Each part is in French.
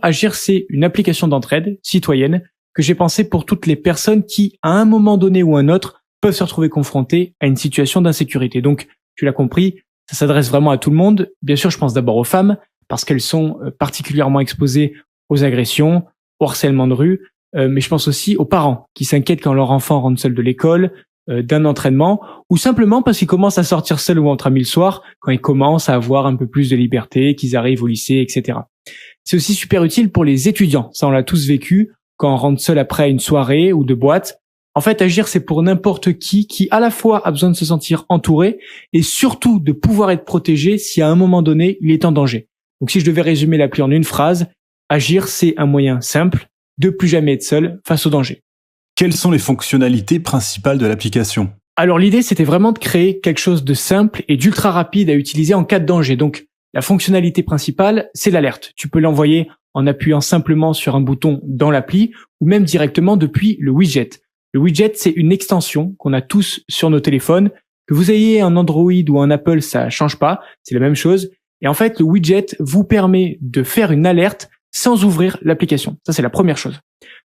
Agir, c'est une application d'entraide citoyenne que j'ai pensée pour toutes les personnes qui, à un moment donné ou un autre, peuvent se retrouver confrontées à une situation d'insécurité. Donc, tu l'as compris, ça s'adresse vraiment à tout le monde. Bien sûr, je pense d'abord aux femmes, parce qu'elles sont particulièrement exposées aux agressions, au harcèlement de rue, mais je pense aussi aux parents qui s'inquiètent quand leur enfant rentre seul de l'école, d'un entraînement, ou simplement parce qu'ils commencent à sortir seuls ou entre amis le soir, quand ils commencent à avoir un peu plus de liberté, qu'ils arrivent au lycée, etc. C'est aussi super utile pour les étudiants, ça on l'a tous vécu, quand on rentre seul après une soirée ou de boîte. En fait, Agir, c'est pour n'importe qui à la fois a besoin de se sentir entouré et surtout de pouvoir être protégé si à un moment donné, il est en danger. Donc si je devais résumer l'appli en une phrase, Agir, c'est un moyen simple de plus jamais être seul face au danger. Quelles sont les fonctionnalités principales de l'application ? Alors l'idée, c'était vraiment de créer quelque chose de simple et d'ultra rapide à utiliser en cas de danger. Donc la fonctionnalité principale, c'est l'alerte. Tu peux l'envoyer en appuyant simplement sur un bouton dans l'appli ou même directement depuis le widget. Le widget, c'est une extension qu'on a tous sur nos téléphones. Que vous ayez un Android ou un Apple, ça change pas, c'est la même chose. Et en fait, le widget vous permet de faire une alerte sans ouvrir l'application. Ça, c'est la première chose.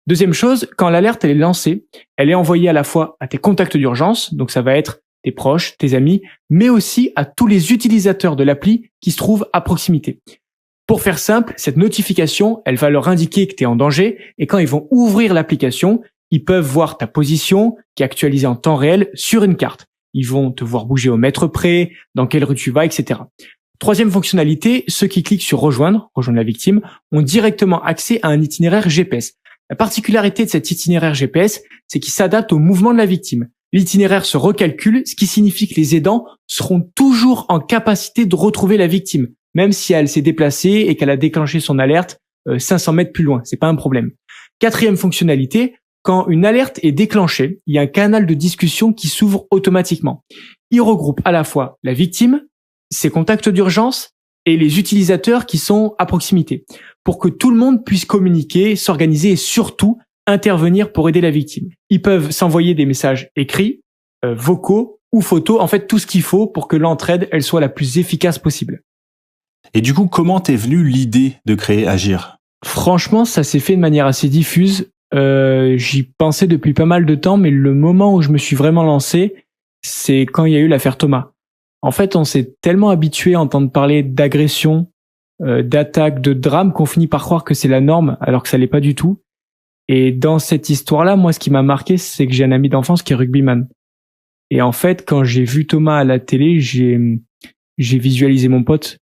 Deuxième chose, quand l'alerte elle est lancée, elle est envoyée à la fois à tes contacts d'urgence, donc ça va être tes proches, tes amis, mais aussi à tous les utilisateurs de l'appli qui se trouvent à proximité. Pour faire simple, cette notification, elle va leur indiquer que tu es en danger et quand ils vont ouvrir l'application, ils peuvent voir ta position qui est actualisée en temps réel sur une carte. Ils vont te voir bouger au mètre près, dans quelle rue tu vas, etc. Troisième fonctionnalité, ceux qui cliquent sur rejoindre la victime, ont directement accès à un itinéraire GPS. La particularité de cet itinéraire GPS, c'est qu'il s'adapte au mouvement de la victime. L'itinéraire se recalcule, ce qui signifie que les aidants seront toujours en capacité de retrouver la victime, même si elle s'est déplacée et qu'elle a déclenché son alerte 500 mètres plus loin. C'est pas un problème. Quatrième fonctionnalité, quand une alerte est déclenchée, il y a un canal de discussion qui s'ouvre automatiquement. Il regroupe à la fois la victime, ses contacts d'urgence et les utilisateurs qui sont à proximité, pour que tout le monde puisse communiquer, s'organiser et surtout intervenir pour aider la victime. Ils peuvent s'envoyer des messages écrits, vocaux ou photos, en fait tout ce qu'il faut pour que l'entraide elle soit la plus efficace possible. Et du coup, comment t'es venue l'idée de créer Agir ? Franchement, ça s'est fait de manière assez diffuse. J'y pensais depuis pas mal de temps, mais le moment où je me suis vraiment lancé, c'est quand il y a eu l'affaire Thomas. En fait, on s'est tellement habitué à entendre parler d'agression, d'attaque, de drame qu'on finit par croire que c'est la norme, alors que ça l'est pas du tout. Et dans cette histoire-là, moi, ce qui m'a marqué, c'est que j'ai un ami d'enfance qui est rugbyman. Et en fait, quand j'ai vu Thomas à la télé, j'ai visualisé mon pote